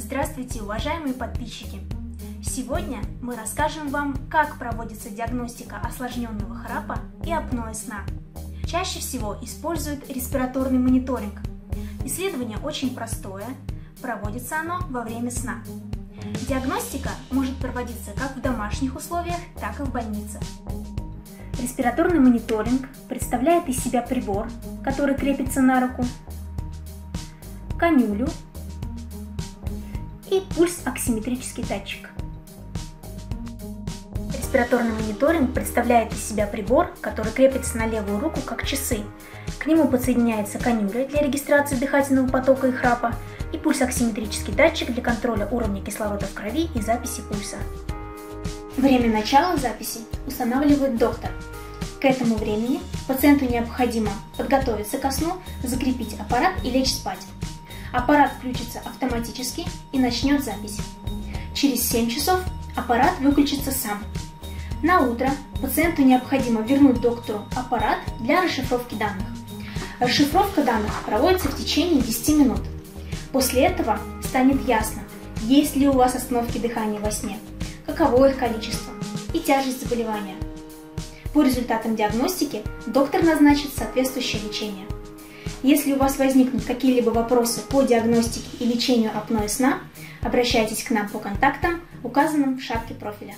Здравствуйте, уважаемые подписчики! Сегодня мы расскажем вам, как проводится диагностика осложненного храпа и апноэ сна. Чаще всего используют респираторный мониторинг. Исследование очень простое, проводится оно во время сна. Диагностика может проводиться как в домашних условиях, так и в больнице. Респираторный мониторинг представляет из себя прибор, который крепится на руку, канюлю и пульс-оксиметрический датчик. Респираторный мониторинг представляет из себя прибор, который крепится на левую руку как часы. К нему подсоединяется канюля для регистрации дыхательного потока и храпа и пульс-оксиметрический датчик для контроля уровня кислорода в крови и записи пульса. Время начала записи устанавливает доктор. К этому времени пациенту необходимо подготовиться ко сну, закрепить аппарат и лечь спать. Аппарат включится автоматически и начнет запись. Через 7 часов аппарат выключится сам. На утро пациенту необходимо вернуть доктору аппарат для расшифровки данных. Расшифровка данных проводится в течение 10 минут. После этого станет ясно, есть ли у вас остановки дыхания во сне, каково их количество и тяжесть заболевания. По результатам диагностики доктор назначит соответствующее лечение. Если у вас возникнут какие-либо вопросы по диагностике и лечению апноэ сна, обращайтесь к нам по контактам, указанным в шапке профиля.